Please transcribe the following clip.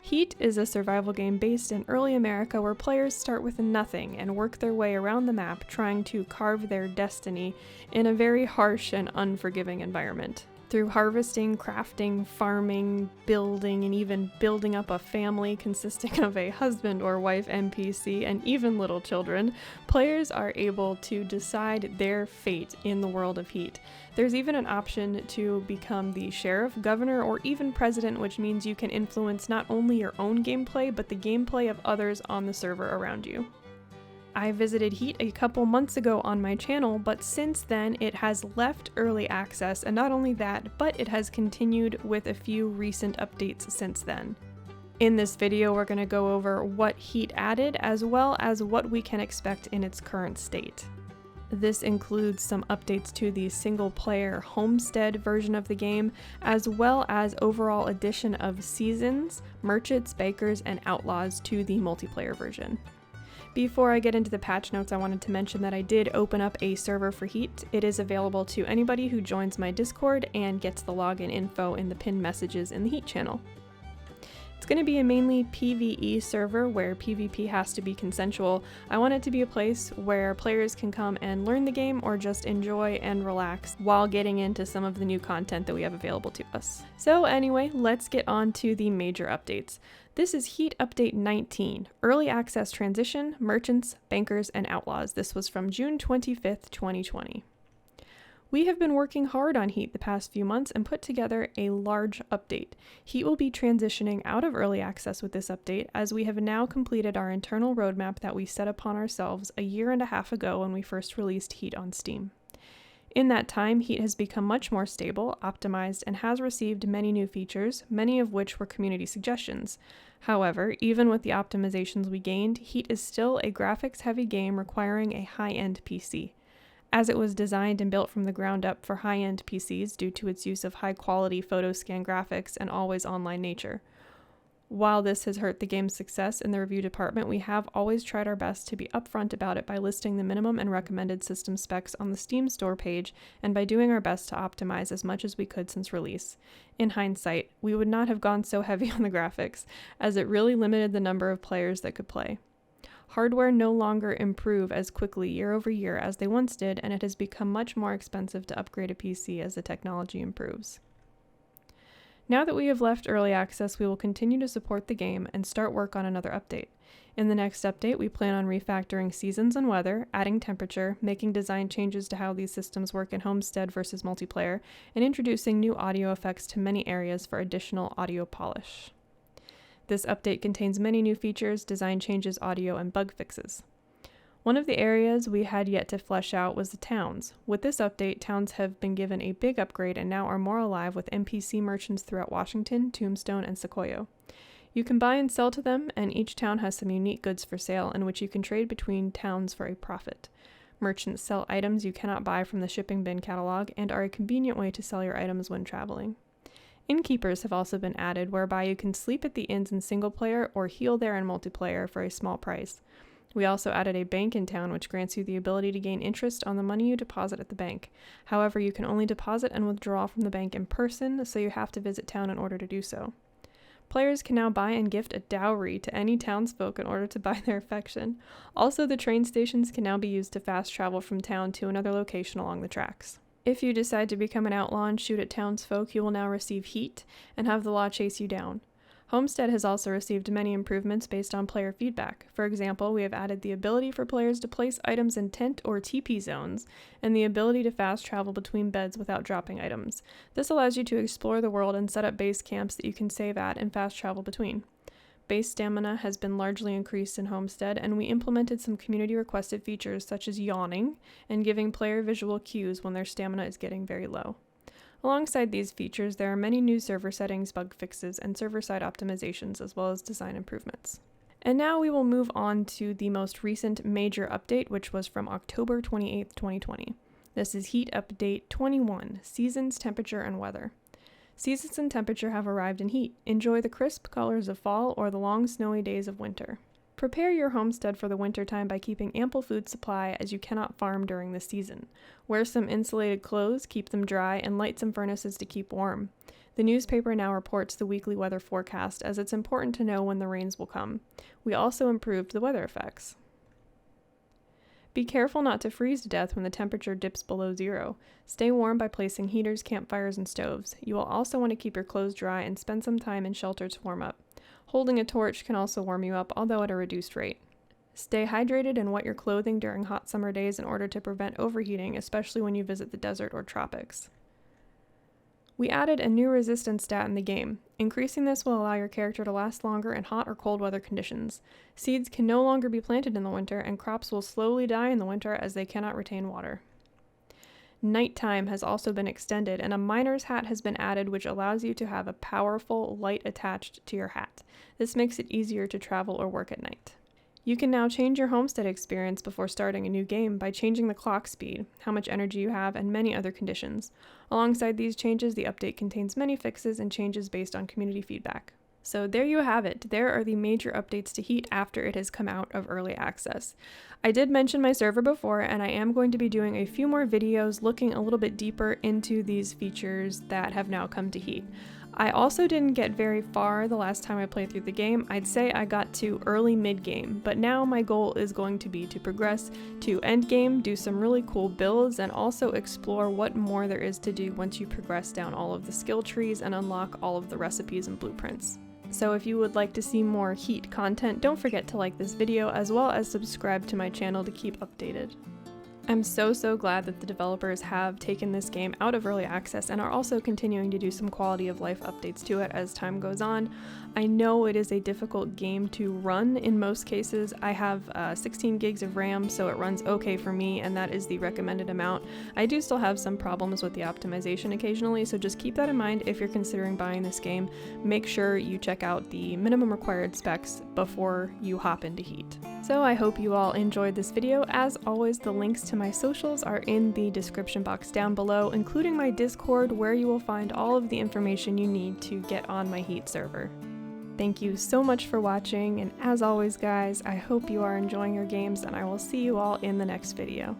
Heat is a survival game based in early America where players start with nothing and work their way around the map trying to carve their destiny in a very harsh and unforgiving environment. Through harvesting, crafting, farming, building, and even building up a family consisting of a husband or wife NPC and even little children, players are able to decide their fate in the world of Heat. There's even an option to become the sheriff, governor, or even president, which means you can influence not only your own gameplay, but the gameplay of others on the server around you. I visited Heat a couple months ago on my channel, but since then it has left early access, and not only that, but it has continued with a few recent updates since then. In this video, we're going to go over what Heat added, as well as what we can expect in its current state. This includes some updates to the single-player homestead version of the game, as well as overall addition of seasons, merchants, bakers, and outlaws to the multiplayer version. Before I get into the patch notes, I wanted to mention that I did open up a server for Heat. It is available to anybody who joins my Discord and gets the login info in the pinned messages in the Heat channel. It's going to be a mainly PvE server where PvP has to be consensual. I want it to be a place where players can come and learn the game or just enjoy and relax while getting into some of the new content that we have available to us. So anyway, let's get on to the major updates. This is Heat Update 19, Early Access Transition, Merchants, Bankers, and Outlaws. This was from June 25th, 2020. We have been working hard on Heat the past few months and put together a large update. Heat will be transitioning out of early access with this update, as we have now completed our internal roadmap that we set upon ourselves a year and a half ago when we first released Heat on Steam. In that time, Heat has become much more stable, optimized, and has received many new features, many of which were community suggestions. However, even with the optimizations we gained, Heat is still a graphics-heavy game requiring a high-end PC. As it was designed and built from the ground up for high-end PCs due to its use of high-quality photo scan graphics and always online nature. While this has hurt the game's success in the review department, we have always tried our best to be upfront about it by listing the minimum and recommended system specs on the Steam store page and by doing our best to optimize as much as we could since release. In hindsight, we would not have gone so heavy on the graphics, as it really limited the number of players that could play. Hardware no longer improve as quickly year over year as they once did, and it has become much more expensive to upgrade a PC as the technology improves. Now that we have left early access, we will continue to support the game and start work on another update. In the next update, we plan on refactoring seasons and weather, adding temperature, making design changes to how these systems work in homestead versus multiplayer, and introducing new audio effects to many areas for additional audio polish. This update contains many new features, design changes, audio, and bug fixes. One of the areas we had yet to flesh out was the towns. With this update, towns have been given a big upgrade and now are more alive with NPC merchants throughout Washington, Tombstone, and Sequoia. You can buy and sell to them, and each town has some unique goods for sale in which you can trade between towns for a profit. Merchants sell items you cannot buy from the shipping bin catalog and are a convenient way to sell your items when traveling. Innkeepers have also been added, whereby you can sleep at the inns in single player or heal there in multiplayer for a small price. We also added a bank in town, which grants you the ability to gain interest on the money you deposit at the bank. However, you can only deposit and withdraw from the bank in person, so you have to visit town in order to do so. Players can now buy and gift a dowry to any townsfolk in order to buy their affection. Also, the train stations can now be used to fast travel from town to another location along the tracks. If you decide to become an outlaw and shoot at townsfolk, you will now receive heat and have the law chase you down. Homestead has also received many improvements based on player feedback. For example, we have added the ability for players to place items in tent or teepee zones, and the ability to fast travel between beds without dropping items. This allows you to explore the world and set up base camps that you can save at and fast travel between. Base stamina has been largely increased in Homestead, and we implemented some community-requested features such as yawning and giving player visual cues when their stamina is getting very low. Alongside these features, there are many new server settings, bug fixes, and server-side optimizations, as well as design improvements. And now we will move on to the most recent major update, which was from October 28th, 2020. This is Heat Update 21, Seasons, Temperature, and Weather. Seasons and temperature have arrived in Heat. Enjoy the crisp colors of fall or the long snowy days of winter. Prepare your homestead for the wintertime by keeping ample food supply, as you cannot farm during the season. Wear some insulated clothes, keep them dry, and light some furnaces to keep warm. The newspaper now reports the weekly weather forecast, as it's important to know when the rains will come. We also improved the weather effects. Be careful not to freeze to death when the temperature dips below 0. Stay warm by placing heaters, campfires, and stoves. You will also want to keep your clothes dry and spend some time in shelter to warm up. Holding a torch can also warm you up, although at a reduced rate. Stay hydrated and wet your clothing during hot summer days in order to prevent overheating, especially when you visit the desert or tropics. We added a new resistance stat in the game. Increasing this will allow your character to last longer in hot or cold weather conditions. Seeds can no longer be planted in the winter, and crops will slowly die in the winter as they cannot retain water. Nighttime has also been extended, and a miner's hat has been added, which allows you to have a powerful light attached to your hat. This makes it easier to travel or work at night. You can now change your homestead experience before starting a new game by changing the clock speed, how much energy you have, and many other conditions. Alongside these changes, the update contains many fixes and changes based on community feedback. So there you have it. There are the major updates to Heat after it has come out of early access. I did mention my server before, and I am going to be doing a few more videos looking a little bit deeper into these features that have now come to Heat. I also didn't get very far the last time I played through the game. I'd say I got to early mid-game, but now my goal is going to be to progress to endgame, do some really cool builds, and also explore what more there is to do once you progress down all of the skill trees and unlock all of the recipes and blueprints. So if you would like to see more Heat content, don't forget to like this video as well as subscribe to my channel to keep updated. I'm so glad that the developers have taken this game out of early access and are also continuing to do some quality of life updates to it as time goes on. I know it is a difficult game to run in most cases. I have 16 gigs of RAM, so it runs okay for me, and that is the recommended amount. I do still have some problems with the optimization occasionally, so just keep that in mind if you're considering buying this game. Make sure you check out the minimum required specs before you hop into Heat. So I hope you all enjoyed this video. As always, the links to my socials are in the description box down below, including my Discord, where you will find all of the information you need to get on my Heat server. Thank you so much for watching, and as always guys, I hope you are enjoying your games, and I will see you all in the next video.